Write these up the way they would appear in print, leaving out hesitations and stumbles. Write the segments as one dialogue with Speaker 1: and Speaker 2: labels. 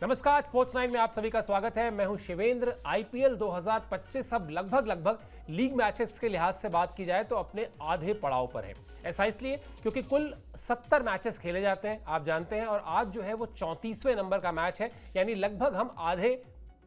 Speaker 1: नमस्कार, स्पोर्ट्स 9 में आप सभी का स्वागत है। मैं हूं शिवेंद्र। आईपीएल 2025 अब लगभग लीग मैचेस के लिहाज से बात की जाए तो अपने आधे पड़ाव पर है। ऐसा इसलिए क्योंकि कुल 70 मैचेस खेले जाते हैं, आप जानते हैं, और आज जो है वो 34वें नंबर का मैच है, यानी लगभग हम आधे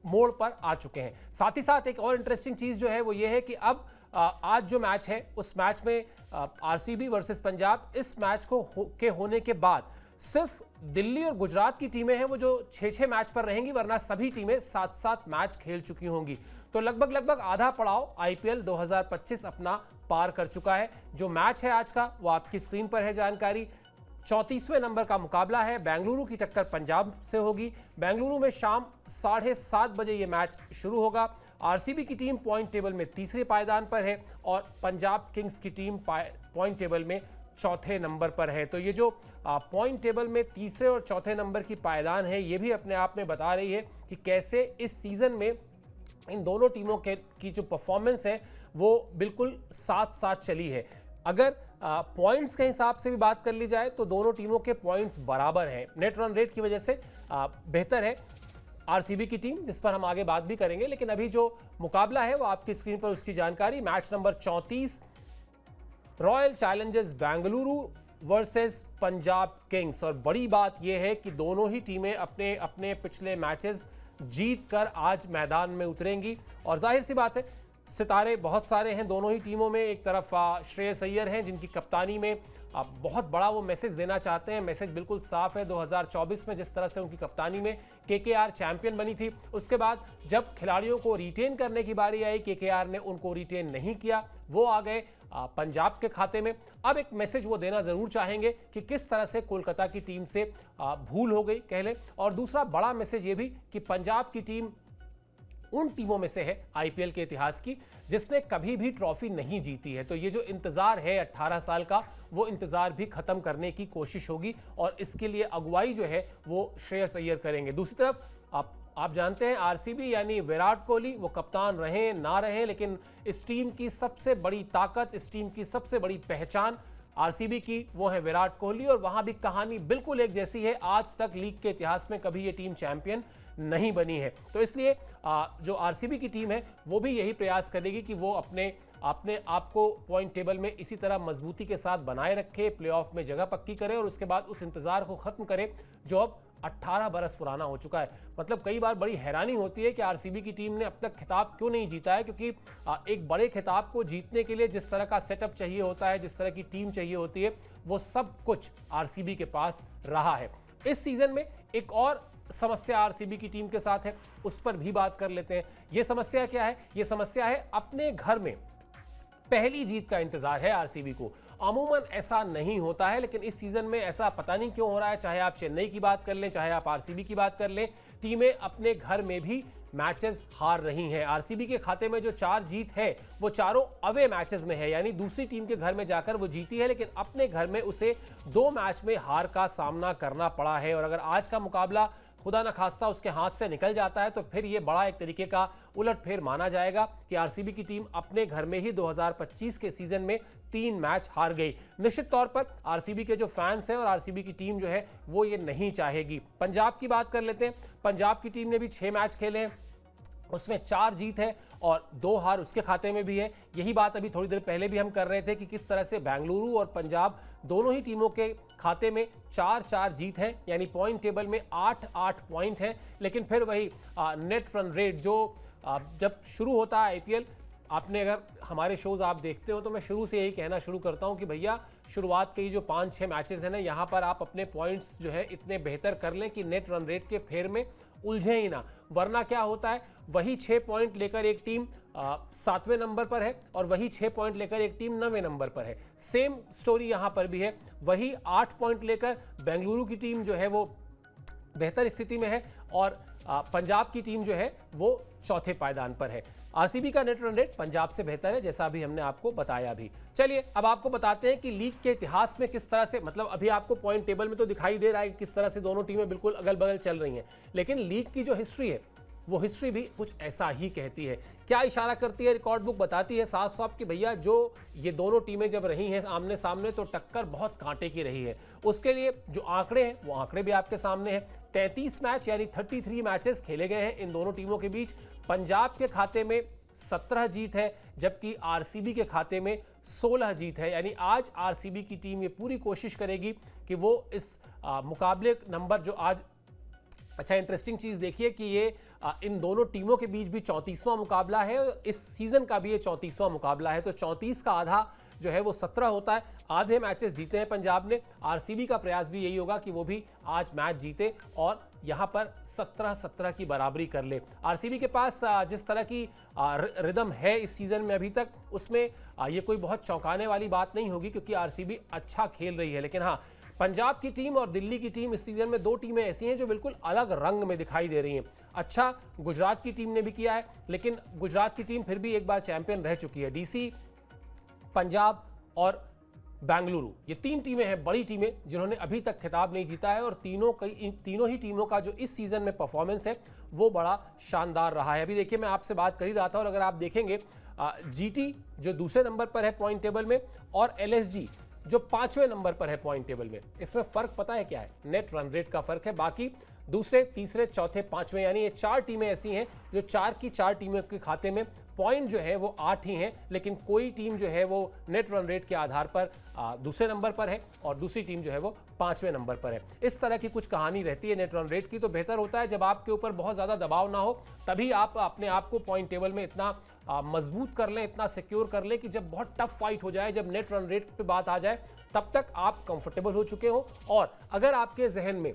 Speaker 1: मोड़ पर आ चुके हैं। साथ ही साथ एक और इंटरेस्टिंग चीज जो है वो ये है कि अब आज जो मैच है उस मैच में आरसीबी वर्सेस पंजाब, इस मैच के होने के बाद सिर्फ दिल्ली और गुजरात की टीमें हैं वो जो 6-6 मैच पर रहेंगी, वरना सभी टीमें 7-7 मैच खेल चुकी होंगी। तो लगभग आधा पड़ाव आईपीएल 2025 अपना पार कर चुका है। जो मैच है आज का वो आपकी स्क्रीन पर है जानकारी। 34वें नंबर का मुकाबला है, बेंगलुरु की टक्कर पंजाब से होगी। बेंगलुरु में शाम 7:30 बजे ये मैच शुरू होगा। आरसीबी की टीम पॉइंट टेबल में तीसरे पायदान पर है और पंजाब किंग्स की टीम पॉइंट टेबल में चौथे नंबर पर है। तो ये जो पॉइंट टेबल में तीसरे और चौथे नंबर की पायदान है, ये भी अपने आप में बता रही है कि कैसे इस सीजन में इन दोनों टीमों की जो परफॉर्मेंस है वो बिल्कुल साथ साथ चली है। अगर पॉइंट्स के हिसाब से भी बात कर ली जाए तो दोनों टीमों के पॉइंट्स बराबर हैं। नेट रन रेट की वजह से बेहतर है आरसीबी की टीम, जिस पर हम आगे बात भी करेंगे। लेकिन अभी जो मुकाबला है वो आपकी स्क्रीन पर उसकी जानकारी। Match number 34, royal Challengers Bengaluru versus Punjab Kings. और बड़ी बात यह है कि दोनों ही टीमें अपने अपने पिछले मैचेस जीतकर आज मैदान में उतरेंगी। और जाहिर सी बात है, सितारे बहुत सारे हैं दोनों ही टीमों में। एक तरफ श्रेयस अय्यर हैं जिनकी कप्तानी में बहुत बड़ा वो मैसेज देना चाहते हैं। मैसेज बिल्कुल साफ है। 2024 में जिस तरह से उनकी कप्तानी में केकेआर चैंपियन बनी थी, उसके बाद जब खिलाड़ियों को रिटेन करने की बारी आई, केकेआर ने उनको रिटेन नहीं किया, वो आ गए पंजाब के खाते में। अब एक मैसेज वो देना जरूर चाहेंगे कि किस तरह से कोलकाता की टीम से भूल हो गई कह लें। और दूसरा बड़ा मैसेज ये भी कि पंजाब की टीम उन टीमों में से है आईपीएल के इतिहास की जिसने कभी भी ट्रॉफी नहीं जीती है। तो ये जो इंतजार है 18 साल का, वो इंतजार भी खत्म करने की कोशिश होगी और इसके लिए अगुवाई जो है वो श्रेयस अय्यर करेंगे। दूसरी तरफ आप जानते हैं आरसीबी यानी विराट कोहली, वो कप्तान रहें ना रहें, लेकिन इस टीम की सबसे बड़ी ताकत, इस टीम की सबसे बड़ी पहचान आरसीबी की वो है विराट कोहली। और वहां भी कहानी बिल्कुल एक जैसी है। आज तक लीग के इतिहास में कभी ये टीम चैंपियन नहीं बनी है। तो इसलिए जो आरसीबी की टीम है वो भी यही प्रयास करेगी कि वो अपने आप को पॉइंट टेबल में इसी तरह मजबूती के साथ बनाए रखे, प्लेऑफ में जगह पक्की करे और उसके बाद उस इंतजार को खत्म करे जो अब 18 बरस पुराना हो चुका है। मतलब कई बार बड़ी हैरानी होती है कि आरसीबी की टीम ने अब तक खिताब क्यों नहीं जीता है, क्योंकि एक बड़े खिताब को जीतने के लिए जिस तरह का सेटअप चाहिए होता है, जिस तरह की टीम चाहिए होती है, वो सब कुछ आरसीबी के पास रहा है। इस सीजन में एक और समस्या आरसीबी की टीम के साथ है, उस पर भी बात कर लेते हैं। यह समस्या क्या है? यह समस्या है अपने घर में पहली जीत का इंतजार है आरसीबी को। अमूमन ऐसा नहीं होता है, लेकिन इस सीजन में ऐसा पता नहीं क्यों हो रहा है। चाहे आप चेन्नई की बात कर लें, चाहे आप आरसीबी की बात कर लें, टीमें अपने घर में भी मैचेस हार रही हैं। आरसीबी के खाते में जो 4 जीत है वो चारों अवे मैचेस में है, यानी दूसरी टीम के घर में जाकर वो जीती है, लेकिन अपने घर में उसे 2 मैच में हार का सामना करना पड़ा है। और अगर आज का मुकाबला खुदा न खास्ता उसके हाथ से निकल जाता है तो फिर ये बड़ा एक तरीके का उलटफेर माना जाएगा कि आरसीबी की टीम अपने घर में ही 2025 के सीजन में 3 मैच हार गई। निश्चित तौर पर आरसीबी के जो फैंस हैं और आरसीबी की टीम जो है वो ये नहीं चाहेगी। पंजाब की बात कर लेते हैं। पंजाब की टीम ने भी 6 मैच खेले हैं, उसमें 4 जीत है और 2 हार उसके खाते में भी है। यही बात अभी थोड़ी देर पहले भी हम कर रहे थे कि किस तरह से बेंगलुरु और पंजाब दोनों ही टीमों के खाते में 4-4 जीत है, यानी पॉइंट टेबल में 8-8 पॉइंट हैं। लेकिन फिर वही नेट रन रेट जो जब शुरू होता है आईपीएल, आपने अगर हमारे शोज आप देखते हो तो मैं शुरू से यही कहना शुरू करता हूं कि भैया शुरुआत के जो 5-6 मैचेस हैं ना, यहां पर आप अपने पॉइंट्स जो है इतने बेहतर कर लें कि नेट रन रेट के फेर में उलझे ही ना, वरना क्या होता है, वही 6 पॉइंट लेकर एक टीम 7वें नंबर पर है और वही 6 पॉइंट लेकर एक टीम 9वें नंबर पर है। सेम स्टोरी यहां पर भी है। वही 8 पॉइंट लेकर बेंगलुरु की टीम जो है वो बेहतर स्थिति में है और पंजाब की टीम जो है वो चौथे पायदान पर है। आरसीबी का नेट रन रेट पंजाब से बेहतर है, जैसा अभी हमने आपको बताया भी। चलिए अब आपको बताते हैं कि लीग के इतिहास में किस तरह से, मतलब अभी आपको पॉइंट टेबल में तो दिखाई दे रहा है कि किस तरह से दोनों टीमें बिल्कुल अगल बगल चल रही हैं, लेकिन लीग की जो हिस्ट्री है वो हिस्ट्री भी कुछ ऐसा ही कहती है। क्या इशारा करती है रिकॉर्ड बुक? बताती है साफ साफ कि भैया जो ये दोनों टीमें जब रही हैं आमने सामने तो टक्कर बहुत कांटे की रही है। उसके लिए जो आंकड़े हैं वो आंकड़े भी आपके सामने हैं। 33 मैच यानी 33 मैचेस खेले गए हैं इन दोनों टीमों के बीच। पंजाब के खाते में 17 जीत है, जबकि आरसीबी के खाते में 16 जीत है। यानी आज आरसीबी की टीम ये पूरी कोशिश करेगी कि वो इस मुकाबले नंबर जो आज, अच्छा इंटरेस्टिंग चीज़ देखिए कि ये इन दोनों टीमों के बीच भी 34वां मुकाबला है और इस सीजन का भी ये 34वां मुकाबला है। तो 34 का आधा जो है वो 17 होता है। आधे मैचेस जीते हैं पंजाब ने। आरसीबी का प्रयास भी यही होगा कि वो भी आज मैच जीते और यहां पर 17-17 की बराबरी कर ले। आरसीबी के पास जिस तरह की रिदम है इस सीजन में अभी तक, उसमें ये कोई बहुत चौंकाने वाली बात नहीं होगी क्योंकि आरसीबी अच्छा खेल रही है। लेकिन हाँ, पंजाब की टीम और दिल्ली की टीम इस सीजन में दो टीमें ऐसी हैं जो बिल्कुल अलग रंग में दिखाई दे रही हैं। अच्छा गुजरात की टीम ने भी किया है, लेकिन गुजरात की टीम फिर भी एक बार चैंपियन रह चुकी है। डीसी, पंजाब और बेंगलुरु, ये तीन टीमें हैं बड़ी टीमें जिन्होंने अभी तक खिताब नहीं जीता है और तीनों ही टीमों का जो इस सीजन में परफॉर्मेंस है वो बड़ा शानदार रहा है। अभी देखिए मैं आपसे बात कर ही रहा था और अगर आप देखेंगे जीटी जो दूसरे नंबर पर है पॉइंट टेबल में और एलएसजी जो 5वें नंबर पर है पॉइंट टेबल में, इसमें फर्क पता है क्या है? नेट रन रेट का फर्क है। बाकी दूसरे, तीसरे, चौथे, पांचवें यानी ये 4 टीमें ऐसी हैं जो 4 की 4 टीमों के खाते में पॉइंट जो है वो 8 ही हैं, लेकिन कोई टीम जो है वो नेट रन रेट के आधार पर दूसरे नंबर पर है और दूसरी टीम जो है वो 5वें नंबर पर है। इस तरह की कुछ कहानी रहती है नेट रन रेट की। तो बेहतर होता है जब आपके ऊपर बहुत ज़्यादा दबाव ना हो, तभी आप अपने आप को पॉइंट टेबल में इतना मजबूत कर लें, इतना सिक्योर कर लें कि जब बहुत टफ फाइट हो जाए, जब नेट रन रेट पे बात आ जाए, तब तक आप कंफर्टेबल हो चुके हो। और अगर आपके जहन में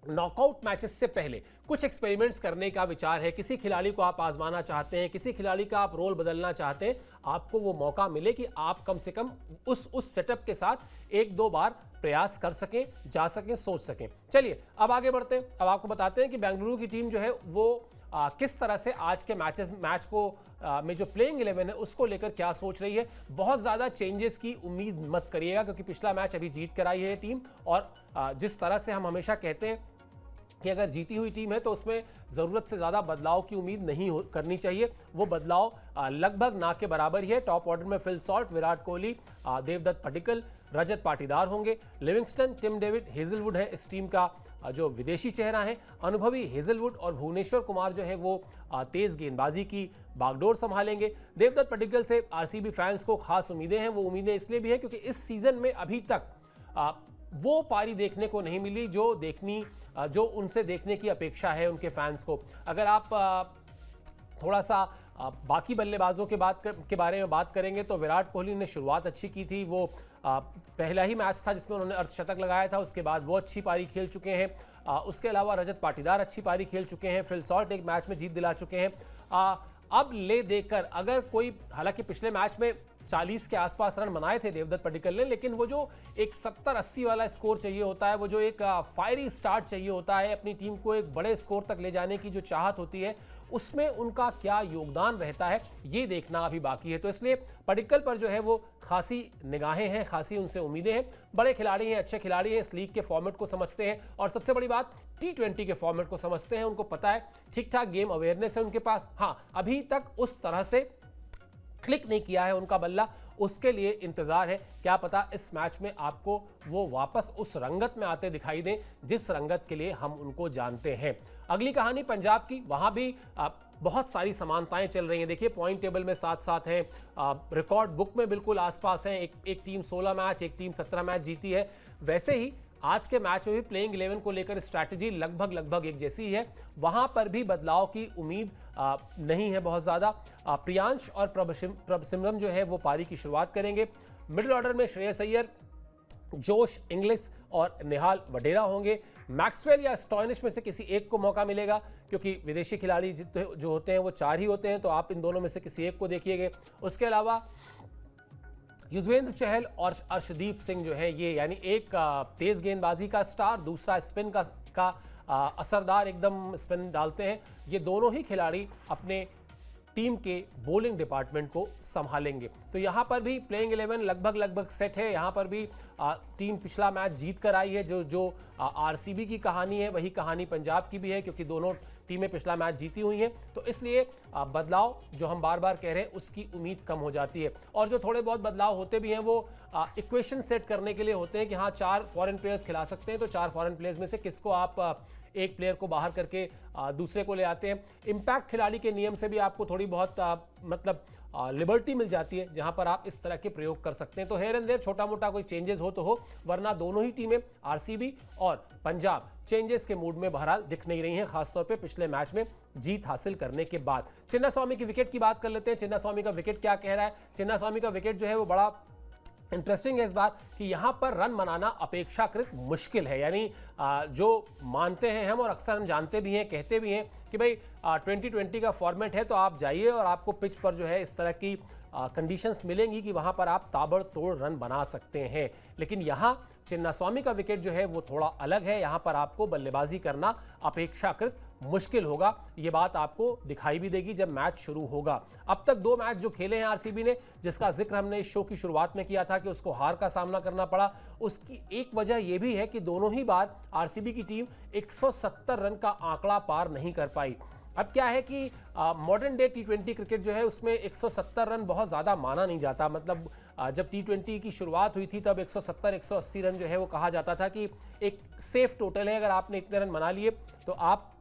Speaker 1: नॉकआउट मैचेस से पहले कुछ एक्सपेरिमेंट्स करने का विचार है, किसी खिलाड़ी को आप आजमाना चाहते हैं, किसी खिलाड़ी का आप रोल बदलना चाहते हैं, आपको वो मौका मिले कि आप कम से कम उस सेटअप के साथ 1-2 बार प्रयास कर सकें, जा सकें, सोच सकें। चलिए अब आगे बढ़ते हैं। अब आपको बताते हैं कि बेंगलुरु की टीम जो है वो किस तरह से आज के मैच को में जो प्लेइंग 11 है उसको लेकर क्या सोच रही है। बहुत ज़्यादा चेंजेस की उम्मीद मत करिएगा क्योंकि पिछला मैच अभी जीत कर आई है टीम और जिस तरह से हम हमेशा कहते हैं कि अगर जीती हुई टीम है तो उसमें ज़रूरत से ज़्यादा बदलाव की उम्मीद नहीं करनी चाहिए। वो बदलाव लगभग ना के बराबर ही है। टॉप ऑर्डर में फिल सॉल्ट, विराट कोहली, देवदत्त पडिक्कल, रजत पाटीदार होंगे। लिविंगस्टन, टिम डेविड, हेजलवुड है इस टीम का जो विदेशी चेहरा है। अनुभवी हेजलवुड और भुवनेश्वर कुमार जो है वो तेज गेंदबाजी की बागडोर संभालेंगे। देवदत्त पडिक्कल से आरसीबी फैंस को खास उम्मीदें हैं। वो उम्मीदें इसलिए भी है क्योंकि इस सीजन में अभी तक वो पारी देखने को नहीं मिली जो उनसे देखने की अपेक्षा है उनके फैंस को। अगर आप थोड़ा सा बाकी बल्लेबाजों के बारे में बात करेंगे तो विराट कोहली ने शुरुआत अच्छी की थी। वो पहला ही मैच था जिसमें उन्होंने अर्धशतक लगाया था, उसके बाद वो अच्छी पारी खेल चुके हैं। उसके अलावा रजत पाटीदार अच्छी पारी खेल चुके हैं। फिल सॉल्ट एक मैच में जीत दिला चुके हैं। अब ले देकर अगर कोई, हालांकि पिछले मैच में 40 के आसपास रन बनाए थे देवदत्त पडिक्कल ने, लेकिन वो जो एक 70-80 वाला स्कोर चाहिए होता है, वो जो एक फायरी स्टार्ट चाहिए होता है, अपनी टीम को एक बड़े स्कोर तक ले जाने की जो चाहत होती है, उसमें उनका क्या योगदान रहता है ये देखना अभी बाकी है। तो इसलिए पडिक्कल पर जो है वो खासी निगाहें हैं, खासी उनसे उम्मीदें हैं। बड़े खिलाड़ी हैं, अच्छे खिलाड़ी हैं, इस लीग के फॉर्मेट को समझते हैं और सबसे बड़ी बात T20 के फॉर्मेट को समझते हैं। उनको पता है, ठीक ठाक गेम अवेयरनेस है उनके पास। हाँ, अभी तक उस तरह से क्लिक नहीं किया है उनका बल्ला, उसके लिए इंतजार है। क्या पता इस मैच में आपको वो वापस उस रंगत में आते दिखाई दें जिस रंगत के लिए हम उनको जानते हैं। अगली कहानी पंजाब की, वहां भी बहुत सारी समानताएं चल रही हैं। देखिए पॉइंट टेबल में साथ साथ हैं, रिकॉर्ड बुक में बिल्कुल आसपास हैं। एक टीम 16 मैच, एक टीम 17 मैच जीती है। वैसे ही आज के मैच में भी प्लेइंग 11 को लेकर स्ट्रैटेजी लगभग एक जैसी ही है। वहां पर भी बदलाव की उम्मीद नहीं है बहुत ज़्यादा। प्रियांश और प्रभसिमरन जो है वो पारी की शुरुआत करेंगे। मिडिल ऑर्डर में श्रेयस अय्यर, जोश इंग्लिश और निहाल वडेरा होंगे। मैक्सवेल या स्टॉइनिश में से किसी एक को मौका मिलेगा क्योंकि विदेशी खिलाड़ी जो होते हैं वो 4 ही होते हैं, तो आप इन दोनों में से किसी एक को देखिएगा। उसके अलावा युजवेंद्र चहल और अर्शदीप सिंह जो है ये, यानी एक तेज गेंदबाजी का स्टार, दूसरा स्पिन का असरदार एकदम स्पिन डालते हैं। ये दोनों ही खिलाड़ी अपने टीम के बॉलिंग डिपार्टमेंट को संभालेंगे। तो यहाँ पर भी प्लेइंग 11 लगभग सेट है। यहाँ पर भी टीम पिछला मैच जीत कर आई है। जो आरसीबी की कहानी है वही कहानी पंजाब की भी है क्योंकि दोनों टीमें पिछला मैच जीती हुई हैं, तो इसलिए बदलाव जो हम बार बार कह रहे हैं उसकी उम्मीद कम हो जाती है। और जो थोड़े बहुत बदलाव होते भी हैं वो इक्वेशन सेट करने के लिए होते हैं कि हाँ 4 फॉरेन प्लेयर्स खिला सकते हैं, तो 4 फॉरेन प्लेयर्स में से किसको आप एक प्लेयर को बाहर करके दूसरे को ले आते हैं। इम्पैक्ट खिलाड़ी के नियम से भी आपको थोड़ी बहुत मतलब लिबर्टी मिल जाती है जहां पर आप इस तरह के प्रयोग कर सकते हैं। तो हेयर एंड देयर छोटा मोटा कोई चेंजेस हो तो हो, वरना दोनों ही टीमें आरसीबी और पंजाब चेंजेस के मूड में बहरहाल दिख नहीं रही हैं, खासतौर पे पिछले मैच में जीत हासिल करने के बाद। चिन्नास्वामी की विकेट की बात कर लेते हैं। चिन्नास्वामी का विकेट क्या कह रहा है? चिन्नास्वामी का विकेट जो है वो बड़ा इंटरेस्टिंग है इस बार कि यहां पर रन बनाना अपेक्षाकृत मुश्किल है। यानी जो मानते हैं हम और अक्सर हम जानते भी हैं, कहते भी हैं कि भाई 2020 का फॉर्मेट है तो आप जाइए और आपको पिच पर जो है इस तरह की कंडीशंस मिलेंगी कि वहां पर आप ताबड़तोड़ रन बना सकते हैं। लेकिन यहां चिन्नास्वामी का विकेट जो है वो थोड़ा अलग है। यहां पर आपको बल्लेबाजी करना अपेक्षाकृत मुश्किल होगा। ये बात आपको दिखाई भी देगी जब मैच शुरू होगा। अब तक 2 मैच जो खेले हैं आरसीबी ने, जिसका जिक्र हमने इस शो की शुरुआत में किया था कि उसको हार का सामना करना पड़ा, उसकी एक वजह यह भी है कि दोनों ही बार आरसीबी की टीम 170 रन का आंकड़ा पार नहीं कर पाई। अब क्या है कि मॉडर्न डे टी20 क्रिकेट जो है उसमें 170 रन बहुत ज़्यादा माना नहीं जाता। मतलब जब टी20 की शुरुआत हुई थी तब 170-180 रन जो है वो कहा जाता था कि एक सेफ टोटल है। अगर आपने इतने रन बना लिए तो आप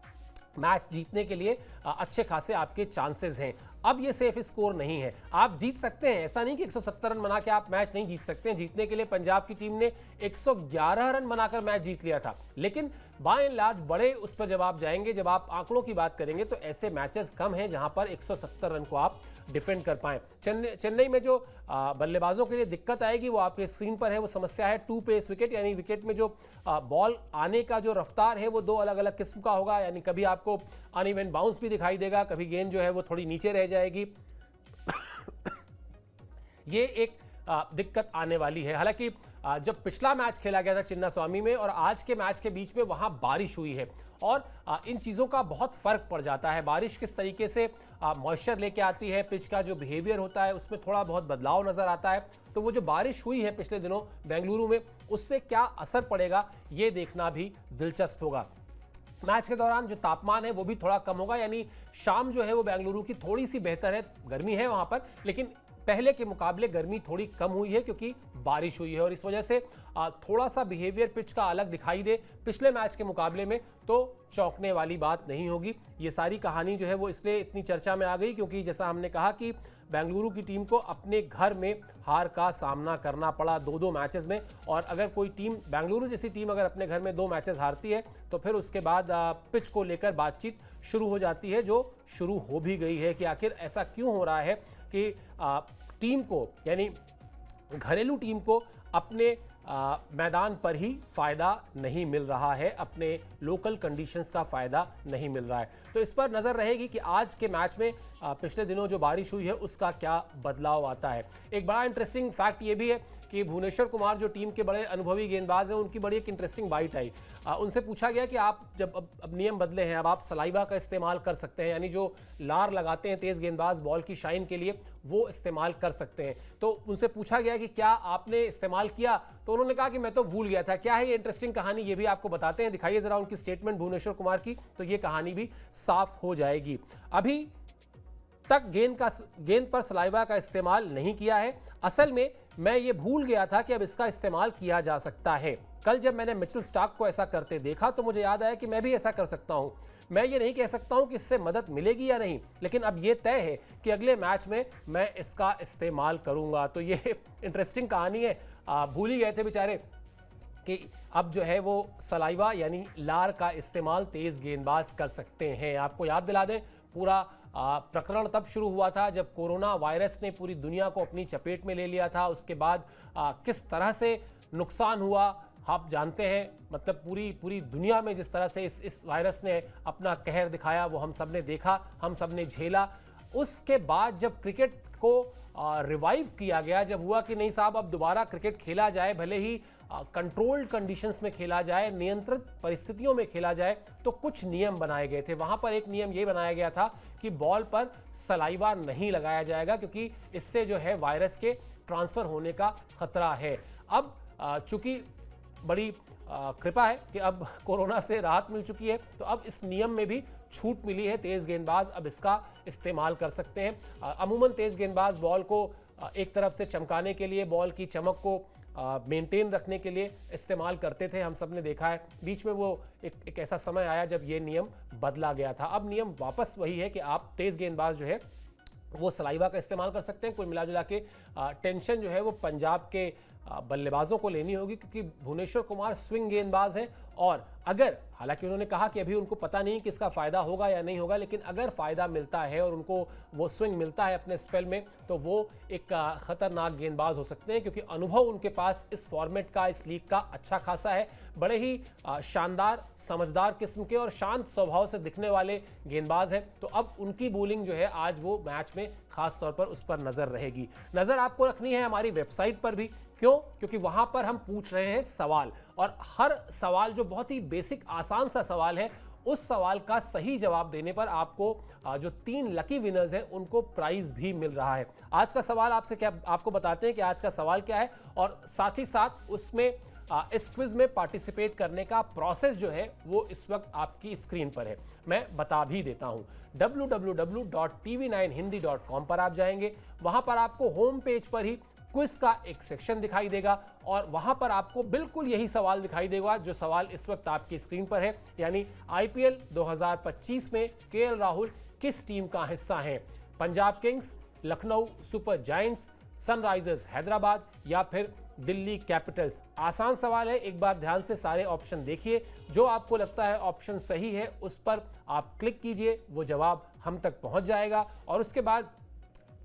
Speaker 1: मैच जीतने के लिए अच्छे खासे आपके चांसेस हैं। अब ये सेफ स्कोर नहीं है, आप जीत सकते हैं, ऐसा नहीं कि 170 रन बना के आप मैच नहीं जीत सकते हैं। जीतने के लिए पंजाब की टीम ने 111 रन बनाकर मैच जीत लिया था, लेकिन बाय एंड लार्ज बड़े उस पर जब आप जाएंगे, जब आप आंकड़ों की बात करेंगे तो ऐसे मैचेस कम हैं जहां पर 170 रन को आप डिफेंड कर पाएं। चेन्नई में जो बल्लेबाजों के लिए दिक्कत आएगी वो आपके स्क्रीन पर है। वो समस्या है 2 पेस विकेट, यानी विकेट में जो बॉल आने का जो रफ्तार है वो 2 अलग अलग किस्म का होगा। यानी कभी आपको अनइवन बाउंस भी दिखाई देगा, कभी गेंद जो है वो थोड़ी नीचे रह जाएगी। ये एक दिक्कत आने वाली है। हालांकि जब पिछला मैच खेला गया था चिन्नास्वामी में और आज के मैच के बीच में वहां बारिश हुई है और इन चीज़ों का बहुत फर्क पड़ जाता है। बारिश किस तरीके से मॉइस्चर लेके आती है, पिच का जो बिहेवियर होता है उसमें थोड़ा बहुत बदलाव नजर आता है। तो वो जो बारिश हुई है पिछले दिनों बेंगलुरु में, उससे क्या असर पड़ेगा ये देखना भी दिलचस्प होगा। मैच के दौरान जो तापमान है वो भी थोड़ा कम होगा, यानी शाम जो है वो बेंगलुरु की थोड़ी सी बेहतर है। गर्मी है वहां पर, लेकिन पहले के मुकाबले गर्मी थोड़ी कम हुई है क्योंकि बारिश हुई है और इस वजह से थोड़ा सा बिहेवियर पिच का अलग दिखाई दे पिछले मैच के मुकाबले में तो चौंकने वाली बात नहीं होगी। ये सारी कहानी जो है वो इसलिए इतनी चर्चा में आ गई क्योंकि जैसा हमने कहा कि बेंगलुरु की टीम को अपने घर में हार का सामना करना पड़ा 2-2 मैचेस में। और अगर कोई टीम, बेंगलुरु जैसी टीम अगर अपने घर में 2 मैचेस हारती है तो फिर उसके बाद पिच को लेकर बातचीत शुरू हो जाती है, जो शुरू हो भी गई है कि आखिर ऐसा क्यों हो रहा है कि टीम को, यानी घरेलू टीम को अपने मैदान पर ही फायदा नहीं मिल रहा है, अपने लोकल कंडीशंस का फायदा नहीं मिल रहा है। तो इस पर नजर रहेगी कि आज के मैच में पिछले दिनों जो बारिश हुई है उसका क्या बदलाव आता है। एक बड़ा इंटरेस्टिंग फैक्ट ये भी है कि भुवनेश्वर कुमार जो टीम के बड़े अनुभवी गेंदबाज हैं, उनकी बड़ी एक इंटरेस्टिंग बाइट आई। उनसे पूछा गया कि आप जब अब नियम बदले हैं, अब आप सलाइवा का इस्तेमाल कर सकते हैं, यानी जो लार लगाते हैं तेज गेंदबाज बॉल की शाइन के लिए, वो इस्तेमाल कर सकते हैं। तो उनसे पूछा गया कि क्या आपने इस्तेमाल किया, तो उन्होंने कहा कि मैं तो भूल गया था। क्या है ये इंटरेस्टिंग कहानी, ये भी आपको बताते हैं। दिखाइए जरा उनकी स्टेटमेंट भुवनेश्वर कुमार की, तो ये कहानी भी साफ हो जाएगी। अभी तक गेंद पर सलाइवा का इस्तेमाल नहीं किया है। असल में मैं ये भूल गया था कि अब इसका इस्तेमाल किया जा सकता है। कल जब मैंने मिचेल स्टार्क को ऐसा करते देखा तो मुझे याद आया कि मैं भी ऐसा कर सकता हूं। मैं ये नहीं कह सकता हूं कि इससे मदद मिलेगी या नहीं, लेकिन अब ये तय है कि अगले मैच में मैं इसका इस्तेमाल करूंगा। तो ये इंटरेस्टिंग कहानी है। भूल ही गए थे बेचारे कि अब जो है वो सलाइवा यानी लार का इस्तेमाल तेज गेंदबाज कर सकते हैं। आपको याद दिला दें, पूरा प्रकरण तब शुरू हुआ था जब कोरोना वायरस ने पूरी दुनिया को अपनी चपेट में ले लिया था। उसके बाद किस तरह से नुकसान हुआ आप जानते हैं। मतलब पूरी दुनिया में जिस तरह से इस वायरस ने अपना कहर दिखाया वो हम सब ने देखा, हम सब ने झेला। उसके बाद जब क्रिकेट को रिवाइव किया गया, जब हुआ कि नहीं साहब अब दोबारा क्रिकेट खेला जाए, भले ही कंट्रोल्ड कंडीशंस में खेला जाए, नियंत्रित परिस्थितियों में खेला जाए, तो कुछ नियम बनाए गए थे। वहां पर एक नियम ये बनाया गया था कि बॉल पर सलाइवा नहीं लगाया जाएगा क्योंकि इससे जो है वायरस के ट्रांसफर होने का खतरा है। अब चूंकि बड़ी कृपा है कि अब कोरोना से राहत मिल चुकी है, तो अब इस नियम में भी छूट मिली है, तेज गेंदबाज अब इसका इस्तेमाल कर सकते हैं। अमूमन तेज गेंदबाज बॉल को एक तरफ से चमकाने के लिए, बॉल की चमक को मेंटेन रखने के लिए इस्तेमाल करते थे, हम सब ने देखा है। बीच में वो एक ऐसा समय आया जब ये नियम बदला गया था। अब नियम वापस वही है कि आप तेज गेंदबाज जो है वो सलाइवा का इस्तेमाल कर सकते हैं। कुल मिला जुला के टेंशन जो है वो पंजाब के बल्लेबाजों को लेनी होगी, क्योंकि भुवनेश्वर कुमार स्विंग गेंदबाज हैं और अगर, हालांकि उन्होंने कहा कि अभी उनको पता नहीं कि इसका फायदा होगा या नहीं होगा, लेकिन अगर फायदा मिलता है और उनको वो स्विंग मिलता है अपने स्पेल में, तो वो एक खतरनाक गेंदबाज हो सकते हैं, क्योंकि अनुभव उनके पास इस फॉर्मेट का, इस लीग का अच्छा खासा है। बड़े ही शानदार, समझदार किस्म के और शांत स्वभाव से दिखने वाले गेंदबाज हैं। तो अब उनकी बॉलिंग जो है आज वो मैच में खास तौर पर उस पर नजर रहेगी। नजर आपको रखनी है हमारी वेबसाइट पर भी। क्यों? क्योंकि वहां पर हम पूछ रहे हैं सवाल, और हर सवाल जो बहुत ही बेसिक आसान सा सवाल है, उस सवाल का सही जवाब देने पर आपको जो 3 लकी विनर्स हैं उनको प्राइज भी मिल रहा है। आज का सवाल आपसे क्या, आपको बताते हैं कि आज का सवाल क्या है, और साथ ही साथ उसमें इस क्विज में पार्टिसिपेट करने का प्रोसेस जो है वो इस वक्त आपकी स्क्रीन पर है, मैं बता भी देता हूं। www.tv9hindi.com पर आप जाएंगे, वहां पर आपको होम पेज पर ही क्विज का एक सेक्शन दिखाई देगा और वहां पर आपको बिल्कुल यही सवाल दिखाई देगा जो सवाल इस वक्त आपकी स्क्रीन पर है, यानी आईपीएल 2025 में केएल राहुल किस टीम का हिस्सा हैं? Punjab Kings, Lucknow super giants, Sunrisers Hyderabad या फिर दिल्ली कैपिटल्स? आसान सवाल है, एक बार ध्यान से सारे ऑप्शन देखिए, जो आपको लगता है ऑप्शन सही है उस पर आप क्लिक कीजिए, वो जवाब हम तक पहुंच जाएगा और उसके बाद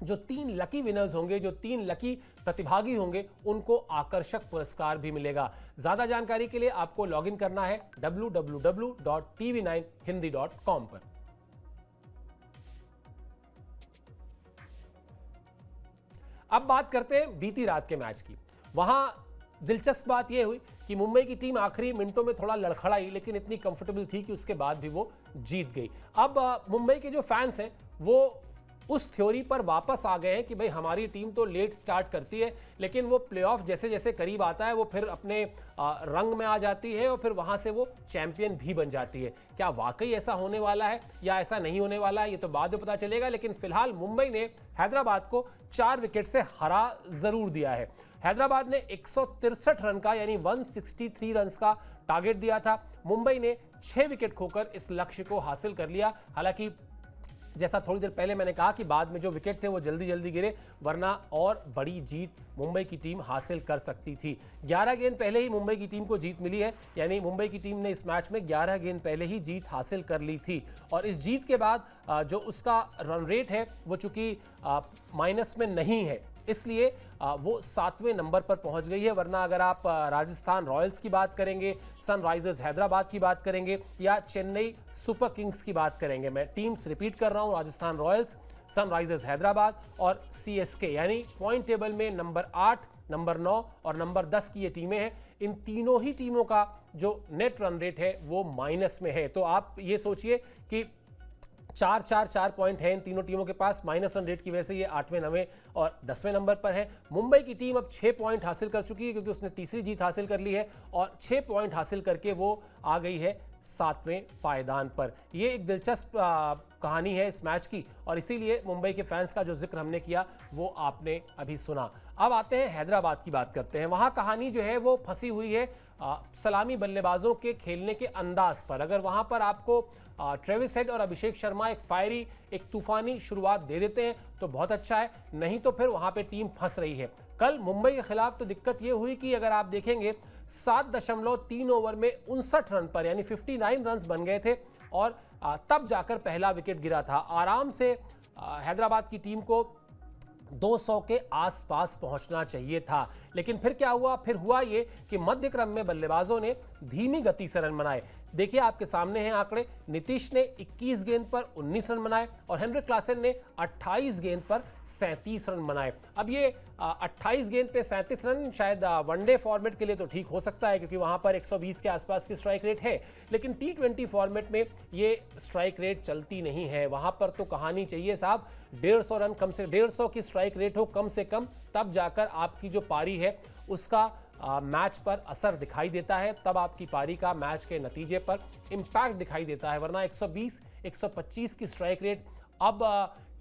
Speaker 1: जो 3 लकी विनर्स होंगे, जो 3 लकी प्रतिभागी होंगे, उनको आकर्षक पुरस्कार भी मिलेगा। ज्यादा जानकारी के लिए आपको लॉगिन करना है www.tv9hindi.com पर। अब बात करते हैं बीती रात के मैच की। वहां दिलचस्प बात यह हुई कि मुंबई की टीम आखिरी मिनटों में थोड़ा लड़खड़ाई, लेकिन इतनी कंफर्टेबल थी कि उसके बाद भी वो जीत गई। अब मुंबई के जो फैंस हैं वो उस थ्योरी पर वापस आ गए हैं कि भाई हमारी टीम तो लेट स्टार्ट करती है, लेकिन वो प्लेऑफ जैसे जैसे करीब आता है वो फिर अपने रंग में आ जाती है और फिर वहां से वो चैंपियन भी बन जाती है। क्या वाकई ऐसा होने वाला है या ऐसा नहीं होने वाला है, ये तो बाद में पता चलेगा। लेकिन फिलहाल मुंबई ने हैदराबाद को 4 विकेट से हरा जरूर दिया है। हैदराबाद ने 163 रन का, यानी 163 रन का टारगेट दिया था। मुंबई ने 6 विकेट खोकर इस लक्ष्य को हासिल कर लिया। हालांकि जैसा थोड़ी देर पहले मैंने कहा कि बाद में जो विकेट थे वो जल्दी जल्दी गिरे, वरना और बड़ी जीत मुंबई की टीम हासिल कर सकती थी। 11 गेंद पहले ही मुंबई की टीम को जीत मिली है, यानी मुंबई की टीम ने इस मैच में 11 गेंद पहले ही जीत हासिल कर ली थी। और इस जीत के बाद जो उसका रन रेट है वो चूंकि माइनस में नहीं है, इसलिए वो 7वें नंबर पर पहुंच गई है। वरना अगर आप राजस्थान रॉयल्स की बात करेंगे, सनराइजर्स हैदराबाद की बात करेंगे या चेन्नई सुपर किंग्स की बात करेंगे, मैं टीम्स रिपीट कर रहा हूं, राजस्थान रॉयल्स, सनराइजर्स हैदराबाद और सीएसके, यानी पॉइंट टेबल में नंबर 8, नंबर 9 और नंबर 10 की ये टीमें हैं। इन तीनों ही टीमों का जो नेट रन रेट है वो माइनस में है। तो आप ये सोचिए कि 4 पॉइंट है इन तीनों टीमों के पास, माइनस रन रेट की वजह से ये 8वें, 9वें और 10वें नंबर पर है। मुंबई की टीम अब 6 पॉइंट हासिल कर चुकी है, क्योंकि उसने तीसरी जीत हासिल कर ली है और 6 पॉइंट हासिल करके वो आ गई है 7वें पायदान पर। ये एक दिलचस्प कहानी है इस मैच की, और इसीलिए मुंबई के फैंस का जो जिक्र हमने किया वो आपने अभी सुना। अब आते हैं हैदराबाद की बात करते हैं। वहां कहानी जो है वो फंसी हुई है सलामी बल्लेबाजों के खेलने के अंदाज पर। अगर वहां पर आपको ट्रेविस हेड और अभिषेक शर्मा एक फायरी, एक तूफानी शुरुआत दे देते हैं तो बहुत अच्छा है, नहीं तो फिर वहां पे टीम फंस रही है। कल मुंबई के खिलाफ तो दिक्कत यह हुई कि अगर आप देखेंगे 7.3 ओवर में 59 रन पर, यानी 59 रन बन गए थे और तब जाकर पहला विकेट गिरा था। आराम से हैदराबाद की टीम को 200 के आसपास पहुंचना चाहिए था, लेकिन फिर क्या हुआ? फिर हुआ ये कि मध्य क्रम में बल्लेबाजों ने धीमी गति से रन बनाए। देखिए आपके सामने हैं आंकड़े, नीतीश ने 21 गेंद पर 19 रन बनाए और हेनरिक क्लासन ने 28 गेंद पर 37 रन बनाए। अब ये 28 गेंद पे 37 रन शायद वनडे फॉर्मेट के लिए तो ठीक हो सकता है, क्योंकि वहां पर 120 के आसपास की स्ट्राइक रेट है, लेकिन T20 फॉर्मेट में ये स्ट्राइक रेट चलती नहीं है। वहां पर तो कहानी चाहिए साहब, 150 रन, कम से 150 की स्ट्राइक रेट हो कम से कम, तब जाकर आपकी जो पारी है उसका मैच पर असर दिखाई देता है, तब आपकी पारी का मैच के नतीजे पर इम्पैक्ट दिखाई देता है। वरना 120 125 की स्ट्राइक रेट अब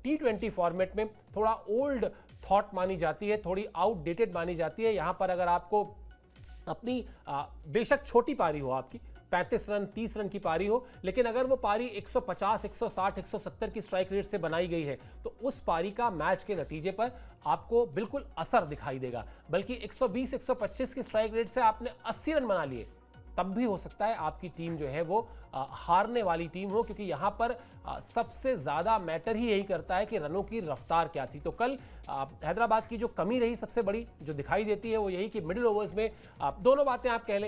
Speaker 1: T20 फॉर्मेट में थोड़ा ओल्ड थॉट मानी जाती है, थोड़ी आउटडेटेड मानी जाती है। यहाँ पर अगर आपको अपनी बेशक छोटी पारी हो, आपकी 35 रन 30 रन की पारी हो, लेकिन अगर वो पारी 150 160 170 की स्ट्राइक रेट से बनाई गई है तो उस पारी का मैच के नतीजे पर आपको बिल्कुल असर दिखाई देगा। बल्कि 120 125 की स्ट्राइक रेट से आपने 80 रन बना लिए, तब भी हो सकता है आपकी टीम जो है वो हारने वाली टीम हो, क्योंकि यहां पर सबसे ज्यादा मैटर ही यही करता है कि रनों की रफ्तार क्या थी। तो कल हैदराबाद की जो कमी रही सबसे बड़ी जो दिखाई देती है वो यही कि मिडिल ओवर्स में दोनों बातें आप कह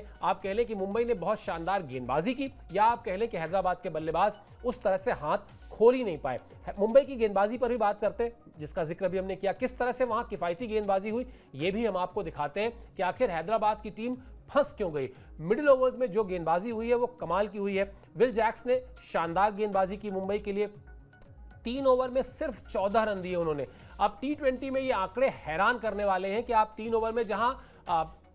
Speaker 1: लें कि मुंबई ने बहुत शानदार गेंदबाजी की, या आप कह लें कि हैदराबाद के बल्लेबाज उस तरह से हाथ खोल ही नहीं पाए। मुंबई की गेंदबाजी पर भी बात करते हैं, जिसका जिक्र भी हमने किया, किस तरह से वहां किफायती गेंदबाजी हुई, ये भी हम आपको दिखाते हैं कि आखिर हैदराबाद की टीम फंस क्यों गई। मिडिल ओवर्स में जो गेंदबाजी हुई है वो कमाल की हुई है। विल जैक्स ने शानदार गेंदबाजी की मुंबई के लिए, 3 ओवर में सिर्फ 14 रन दिए उन्होंने। अब T20 में ये आंकड़े हैरान करने वाले हैं कि आप 3 ओवर में जहां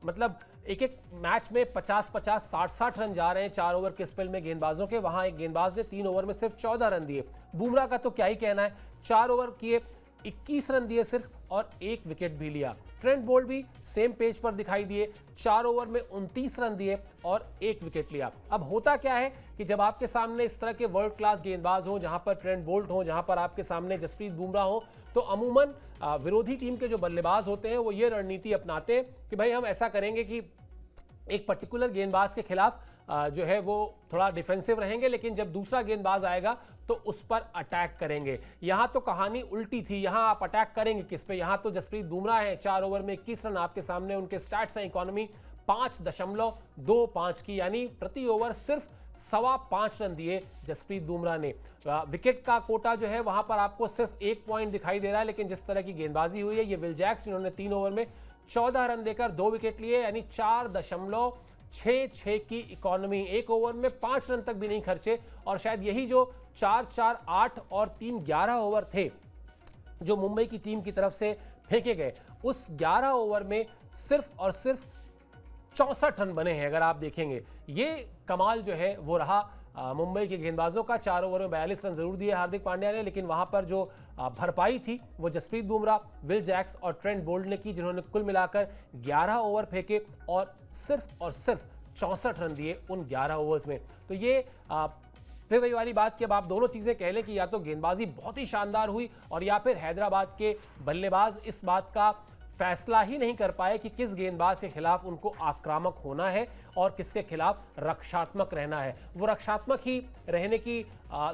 Speaker 1: मतलब एक मैच में 50-50 60-60 रन जा रहे हैं 4 ओवर के स्पेल में गेंदबाजों के, वहां एक गेंदबाज ने 3 ओवर में सिर्फ 14 रन दिए। बुमराह का तो क्या ही कहना है, 4 ओवर किए 21 रन दिए सिर्फ और 1 विकेट भी लिया। ट्रेंट बोल्ट भी सेम पेज पर दिखाई दिए, 4 ओवर में 29 रन दिए और 1 विकेट लिया। अब होता क्या है कि जब आपके सामने इस तरह के वर्ल्ड क्लास गेंदबाज हो, जहां पर ट्रेंट बोल्ट हो, जहां पर आपके सामने जसप्रीत बुमराह हो, तो अमूमन विरोधी टीम के जो बल्लेबाज होते हैं वो ये रणनीति अपनाते हैं कि भाई हम ऐसा करेंगे कि एक पर्टिकुलर गेंदबाज के खिलाफ जो है वो थोड़ा डिफेंसिव रहेंगे, लेकिन जब दूसरा गेंदबाज आएगा तो उस पर अटैक करेंगे। यहां तो कहानी उल्टी थी, यहां आप अटैक करेंगे किस पे, यहां तो जसप्रीत बुमराह है, 4 ओवर में 21 रन आपके सामने, उनके स्टैट्स हैं इकोनॉमी 5.25 की, यानी प्रति ओवर सिर्फ 5.25 रन दिए जसप्रीत बुमराह ने। विकेट का कोटा जो है वहां पर आपको सिर्फ 1 पॉइंट दिखाई दे रहा है, लेकिन जिस तरह की गेंदबाजी हुई है, ये विल जैक्स इन्होंने 3 ओवर में 14 रन देकर 2 विकेट लिए, यानी 4.66 की इकोनॉमी। 1 ओवर में 5 रन तक भी नहीं खर्चे, और शायद यही जो 4-4 8 और 3 11 ओवर थे जो मुंबई की टीम की तरफ से फेंके गए, उस 11 ओवर में सिर्फ और सिर्फ 64 रन बने हैं। अगर आप देखेंगे ये कमाल जो है वो रहा मुंबई के गेंदबाजों का। 4 ओवर में 42 रन जरूर दिए हार्दिक पांड्या ने, लेकिन वहां पर जो भरपाई थी वो जसप्रीत बुमराह, विल जैक्स और ट्रेंट बोल्ट ने की, जिन्होंने कुल मिलाकर 11 ओवर फेंके और सिर्फ 64 रन दिए उन 11 ओवर्स में। तो ये फिर वही वाली बात कि अब आप दोनों चीजें कह लें कि या तो गेंदबाजी बहुत ही शानदार हुई, और या फिर हैदराबाद के बल्लेबाज इस बात का फैसला ही नहीं कर पाए कि किस गेंदबाज के खिलाफ उनको आक्रामक होना है और किसके खिलाफ रक्षात्मक रहना है। वो रक्षात्मक ही रहने की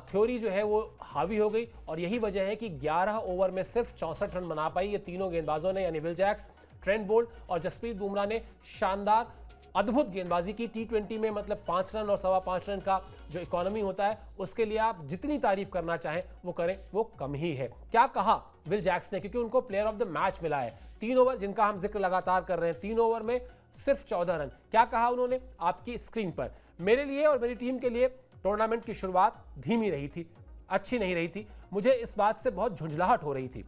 Speaker 1: थ्योरी जो है वो हावी हो गई, और यही वजह है कि 11 ओवर में सिर्फ 64 रन बना पाई ये तीनों गेंदबाजों ने, यानी विल जैक्स, ट्रेंट बोल्ट और जसप्रीत बुमराह ने शानदार अद्भुत गेंदबाजी की। T20 में मतलब 5 रन और 5.25 रन का जो इकोनॉमी होता है, उसके लिए आप जितनी तारीफ करना चाहें वो करें, वो कम ही है। क्या कहा विल जैक्स ने, क्योंकि उनको प्लेयर ऑफ द मैच मिला है। 3 ओवर जिनका हम जिक्र लगातार कर रहे हैं, 3 ओवर में सिर्फ 14 रन। क्या कहा उन्होंने आपकी स्क्रीन पर, मेरे लिए और मेरी टीम के लिए टूर्नामेंट की शुरुआत धीमी रही थी, अच्छी नहीं रही थी, मुझे इस बात से बहुत झुंझलाहट हो रही थी,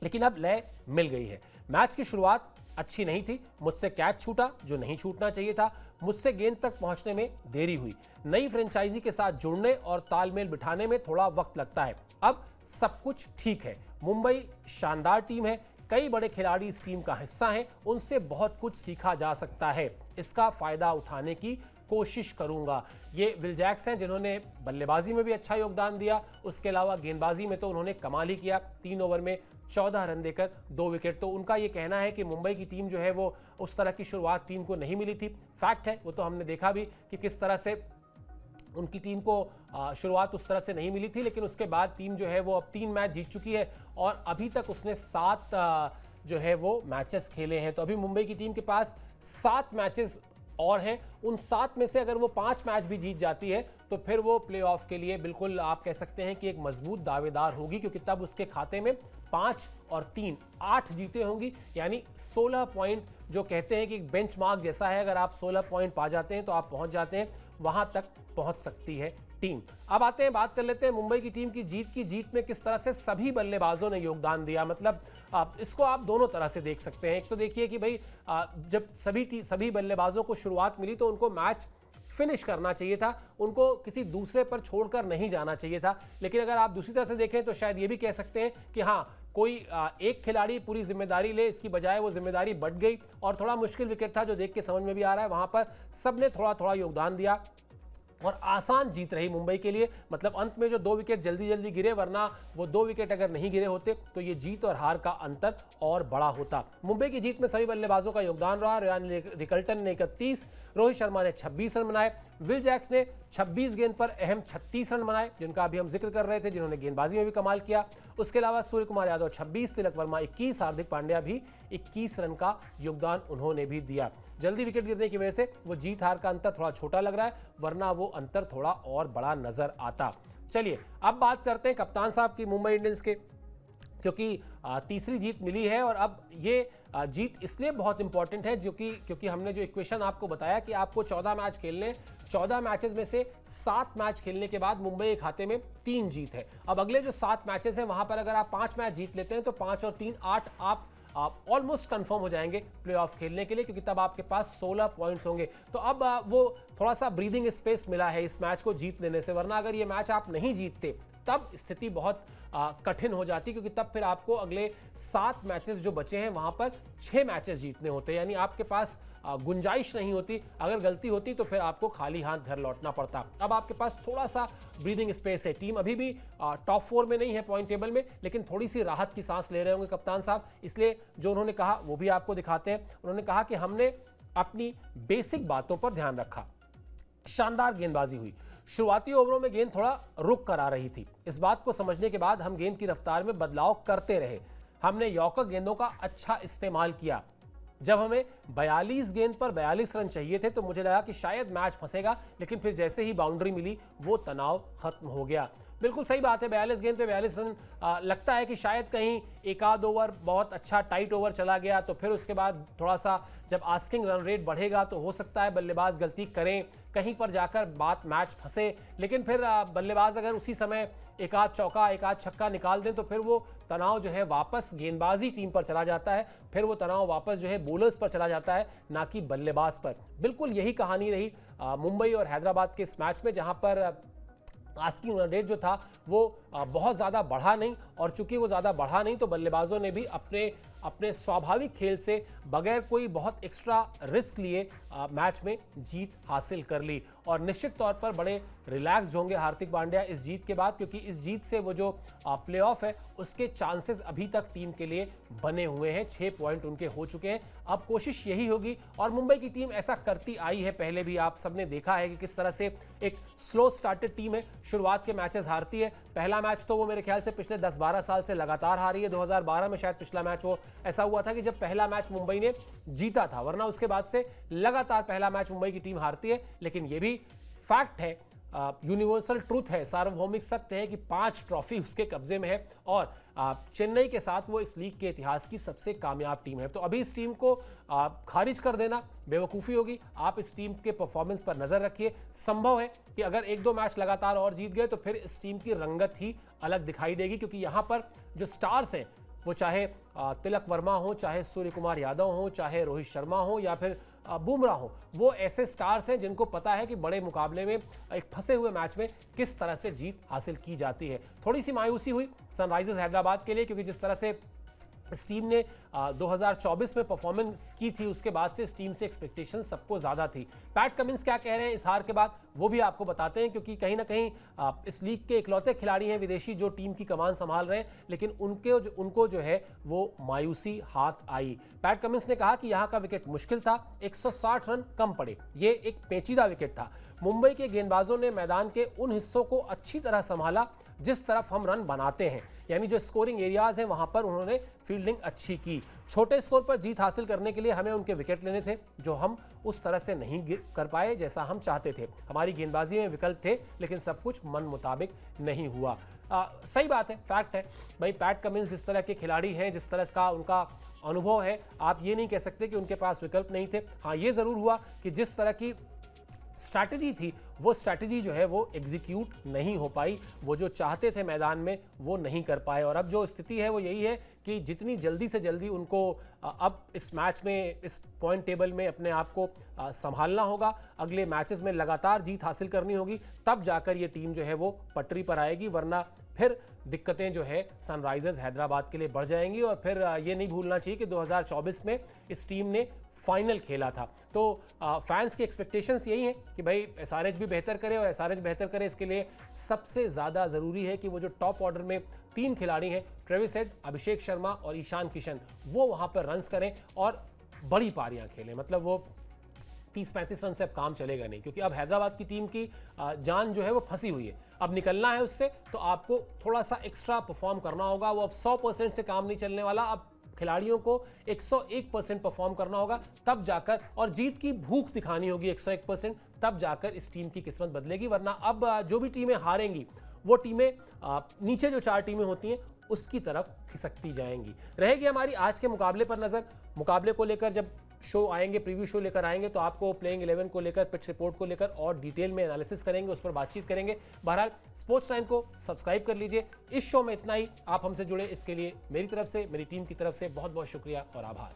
Speaker 1: लेकिन अब लय मिल गई है। मैच की शुरुआत अच्छी नहीं थी, मुझसे कैच छूटा जो नहीं छूटना चाहिए था, मुझसे गेंद तक पहुंचने में देरी हुई, नई फ्रेंचाइजी के साथ जुड़ने और तालमेल बिठाने में थोड़ा वक्त लगता है। अब सब कुछ ठीक है। मुंबई शानदार टीम है, कई बड़े खिलाड़ी इस टीम का हिस्सा हैं, उनसे बहुत कुछ सीखा जा सकता है, इसका फायदा उठाने की कोशिश करूंगा। ये विल जैक्स हैं जिन्होंने बल्लेबाजी में भी अच्छा योगदान दिया, उसके अलावा गेंदबाजी में तो उन्होंने कमाल ही किया। 3 ओवर में 14 रन देकर 2 विकेट। तो उनका ये कहना है कि मुंबई की टीम जो है वो उस तरह की शुरुआत टीम को नहीं मिली थी। फैक्ट है, वो तो हमने देखा भी कि किस तरह से उनकी टीम को शुरुआत उस तरह से नहीं मिली थी, लेकिन उसके बाद टीम जो है वो अब 3 मैच जीत चुकी है और अभी तक उसने 7 जो है वो मैचेस खेले हैं। तो अभी मुंबई की टीम के पास 7 मैचेस और हैं। उन 7 में से अगर वो 5 मैच भी जीत जाती है तो फिर वो प्लेऑफ के लिए बिल्कुल आप कह सकते हैं कि एक मजबूत दावेदार होगी, क्योंकि तब उसके खाते में 5 और 3 8 जीते होंगी, यानी 16 पॉइंट, जो कहते हैं कि बेंचमार्क जैसा है, अगर आप 16 पॉइंट पा जाते हैं तो आप पहुंच जाते हैं, वहां तक पहुंच सकती है टीम। अब आते हैं, बात कर लेते हैं मुंबई की टीम की जीत में किस तरह से सभी बल्लेबाजों ने योगदान दिया। मतलब इसको आप दोनों तरह से देख सकते हैं। एक तो देखिए कि भाई जब सभी बल्लेबाजों को शुरुआत मिली तो उनको मैच फिनिश करना चाहिए था, उनको किसी दूसरे पर छोड़कर नहीं जाना चाहिए था। लेकिन अगर आप दूसरी तरह से देखें तो शायद ये भी कह सकते हैं कि हाँ, कोई एक खिलाड़ी पूरी जिम्मेदारी ले, इसकी बजाय वो जिम्मेदारी बढ़ गई और थोड़ा मुश्किल विकेट था जो देख के समझ में भी आ रहा है। वहां पर सबने थोड़ा थोड़ा योगदान दिया और आसान जीत रही मुंबई के लिए। मतलब अंत में जो 2 विकेट जल्दी गिरे, वरना वो 2 विकेट अगर नहीं गिरे होते तो ये जीत और हार का अंतर और बड़ा होता। मुंबई की जीत में सभी बल्लेबाजों का योगदान रहा। रेयान रिकल्टन ने 31, रोहित शर्मा ने 26 रन बनाए, विल जैक्स ने 26 गेंद पर अहम 36 रन बनाए, जिनका अभी हम जिक्र कर रहे थे, जिन्होंने गेंदबाजी में भी कमाल किया। उसके अलावा सूर्य कुमार यादव 26, तिलक वर्मा 21, हार्दिक पांड्या भी 21 रन का योगदान उन्होंने भी दिया। जल्दी विकेट गिरने की वजह से वो जीत हार का अंतर थोड़ा छोटा लग रहा है, वरना वो अंतर थोड़ा और बड़ा नजर आता। चलिए अब बात करते हैं कप्तान साहब की मुंबई इंडियंस के, क्योंकि तीसरी जीत मिली है और अब ये जीत इसलिए बहुत इंपॉर्टेंट है क्योंकि हमने जो इक्वेशन आपको बताया कि आपको 14 मैच खेलने, 14 मैचेस में से 7 मैच खेलने के बाद मुंबई के खाते में 3 जीत है। अब अगले जो 7 मैचेस हैं वहां पर अगर आप 5 मैच जीत लेते हैं तो 5 और 3 8 आप ऑलमोस्ट कंफर्म हो जाएंगे प्लेऑफ खेलने के लिए, क्योंकि तब आपके पास 16 पॉइंट्स होंगे। तो अब वो थोड़ा सा ब्रीदिंग स्पेस मिला है इस मैच को जीत लेने से, वरना अगर ये मैच आप नहीं जीतते तब स्थिति बहुत कठिन हो जाती, क्योंकि तब फिर आपको अगले 7 मैचेस जो बचे हैं वहां पर 6 मैचेस जीतने होते हैं, यानी आपके पास गुंजाइश नहीं होती। अगर गलती होती तो फिर आपको खाली हाथ घर लौटना पड़ता। अब आपके पास थोड़ा सा ब्रीदिंग स्पेस है। टीम अभी भी टॉप 4 में नहीं है पॉइंट टेबल में, लेकिन थोड़ी सी राहत की सांस ले रहे होंगे कप्तान साहब। इसलिए जो उन्होंने कहा वो भी आपको दिखाते हैं। उन्होंने कहा कि हमने अपनी बेसिक बातों पर ध्यान रखा, शानदार गेंदबाजी हुई, शुरुआती ओवरों में गेंद थोड़ा रुक कर आ रही थी। इस बात को समझने के बाद हम गेंद की रफ्तार में बदलाव करते रहे। हमने यॉर्कर गेंदों का अच्छा इस्तेमाल किया। जब हमें 42 गेंद पर 42 रन चाहिए थे तो मुझे लगा कि शायद मैच फंसेगा, लेकिन फिर जैसे ही बाउंड्री मिली वो तनाव खत्म हो गया। बिल्कुल सही बात है, 42 गेंद पे 42 रन लगता है कि शायद कहीं एक आध ओवर बहुत अच्छा टाइट ओवर चला गया तो फिर उसके बाद थोड़ा सा जब आस्किंग रन रेट बढ़ेगा तो हो सकता है बल्लेबाज गलती करें, कहीं पर जाकर बात मैच फंसे। लेकिन फिर बल्लेबाज अगर उसी समय एक आध चौका एक आध छक्का निकाल दें तो फिर वो तनाव जो है वापस गेंदबाजी टीम पर चला जाता है, फिर वो तनाव वापस जो है बॉलर्स पर चला जाता है, ना कि बल्लेबाज पर। बिल्कुल यही कहानी रही मुंबई और हैदराबाद के इस मैच में, जहां पर आस्किंग रन रेट जो था वो बहुत ज़्यादा बढ़ा नहीं, और चूंकि वो ज़्यादा बढ़ा नहीं तो बल्लेबाजों ने भी अपने स्वाभाविक खेल से बगैर कोई बहुत एक्स्ट्रा रिस्क लिए मैच में जीत हासिल कर ली। और निश्चित तौर पर बड़े रिलैक्स्ड होंगे हार्दिक पांड्या इस जीत के बाद, क्योंकि इस जीत से वो जो प्लेऑफ है उसके चांसेस अभी तक टीम के लिए बने हुए हैं। 6 पॉइंट उनके हो चुके हैं। अब कोशिश यही होगी, और मुंबई की टीम ऐसा करती आई है, पहले भी आप सबने देखा है कि किस तरह से एक स्लो स्टार्टेड टीम है, शुरुआत के मैचेस हारती है। पहला मैच तो वो मेरे ख्याल से पिछले 10-12 साल से लगातार हारी है। 2012 में शायद पिछला मैच वो ऐसा हुआ था कि जब पहला मैच मुंबई ने जीता था, वरना उसके बाद से लगातार पहला मैच मुंबई की टीम हारती है। लेकिन यह भी फैक्ट है, यूनिवर्सल ट्रूथ है, सार्वभौमिक सत्य है कि 5 ट्रॉफी उसके कब्जे में है, और चेन्नई के साथ वो इस लीग के इतिहास की सबसे कामयाब टीम है। तो अभी इस टीम को खारिज कर देना बेवकूफ़ी होगी। आप इस टीम के परफॉर्मेंस पर नजर रखिए। संभव है कि अगर 1-2 मैच लगातार और जीत गए तो फिर इस टीम की रंगत ही अलग दिखाई देगी, क्योंकि यहां पर जो स्टार्स हैं वो चाहे तिलक वर्मा हो, चाहे सूर्य कुमार यादव हो, चाहे रोहित शर्मा हो, या फिर बुमराह हो, वो ऐसे स्टार्स हैं जिनको पता है कि बड़े मुकाबले में एक फंसे हुए मैच में किस तरह से जीत हासिल की जाती है। थोड़ी सी मायूसी हुई सनराइजर्स हैदराबाद के लिए, क्योंकि जिस तरह से इस टीम ने 2024 में परफॉर्मेंस की थी, उसके बाद से इस टीम से एक्सपेक्टेशन सबको ज़्यादा थी। पैट कमिंस क्या कह रहे हैं इस हार के बाद वो भी आपको बताते हैं, क्योंकि कहीं ना कहीं इस लीग के इकलौते खिलाड़ी हैं विदेशी जो टीम की कमान संभाल रहे हैं, लेकिन उनको जो है वो मायूसी हाथ आई। पैट कमिंस ने कहा कि यहाँ का विकेट मुश्किल था, 160 रन कम पड़े, ये एक पेचीदा विकेट था। मुंबई के गेंदबाजों ने मैदान के उन हिस्सों को अच्छी तरह संभाला जिस तरफ हम रन बनाते हैं, यानी जो स्कोरिंग एरियाज हैं वहां पर उन्होंने फील्डिंग अच्छी की। छोटे स्कोर पर जीत हासिल करने के लिए हमें उनके विकेट लेने थे, जो हम उस तरह से नहीं कर पाए जैसा हम चाहते थे। हमारी गेंदबाजी में विकल्प थे, लेकिन सब कुछ मन मुताबिक नहीं हुआ। सही बात है, फैक्ट है भाई। पैट कमिंस जिस तरह के खिलाड़ी हैं, जिस तरह का उनका अनुभव है, आप ये नहीं कह सकते कि उनके पास विकल्प नहीं थे। हाँ, ये जरूर हुआ कि जिस तरह की स्ट्रैटेजी थी वो स्ट्रैटेजी जो है वो एग्जीक्यूट नहीं हो पाई, वो जो चाहते थे मैदान में वो नहीं कर पाए। और अब जो स्थिति है वो यही है कि जितनी जल्दी से जल्दी उनको अब इस मैच में, इस पॉइंट टेबल में अपने आप को संभालना होगा, अगले मैचेस में लगातार जीत हासिल करनी होगी, तब जाकर ये टीम जो है वो पटरी पर आएगी, वरना फिर दिक्कतें जो है सनराइजर्स हैदराबाद के लिए बढ़ जाएंगी। और फिर ये नहीं भूलना चाहिए कि 2024 में इस टीम ने फाइनल खेला था। तो फैंस की एक्सपेक्टेशंस यही है कि भाई एसआरएच भी बेहतर करे, और एसआरएच बेहतर करे इसके लिए सबसे ज़्यादा ज़रूरी है कि वो जो टॉप ऑर्डर में 3 खिलाड़ी हैं, ट्रेविस हेड, अभिषेक शर्मा और ईशान किशन, वो वहाँ पर रन्स करें और बड़ी पारियाँ खेलें। मतलब वो 30-35 रन से अब काम चलेगा नहीं, क्योंकि अब हैदराबाद की टीम की जान जो है वो फंसी हुई है। अब निकलना है उससे तो आपको थोड़ा सा एक्स्ट्रा परफॉर्म करना होगा। वो अब 100% से काम नहीं चलने वाला, अब खिलाड़ियों को 101% परफॉर्म करना होगा, तब जाकर, और जीत की भूख दिखानी होगी 101%, तब जाकर इस टीम की किस्मत बदलेगी। वरना अब जो भी टीमें हारेंगी वो टीमें नीचे जो 4 टीमें होती हैं उसकी तरफ खिसकती जाएंगी। रहेगी हमारी आज के मुकाबले पर नजर। मुकाबले को लेकर जब शो आएंगे, प्रीव्यू शो लेकर आएंगे, तो आपको प्लेइंग 11 को लेकर, पिच रिपोर्ट को लेकर और डिटेल में एनालिसिस करेंगे, उस पर बातचीत करेंगे। बहरहाल स्पोर्ट्स टाइम को सब्सक्राइब कर लीजिए। इस शो में इतना ही। आप हमसे जुड़े इसके लिए मेरी तरफ से, मेरी टीम की तरफ से बहुत बहुत शुक्रिया और आभार।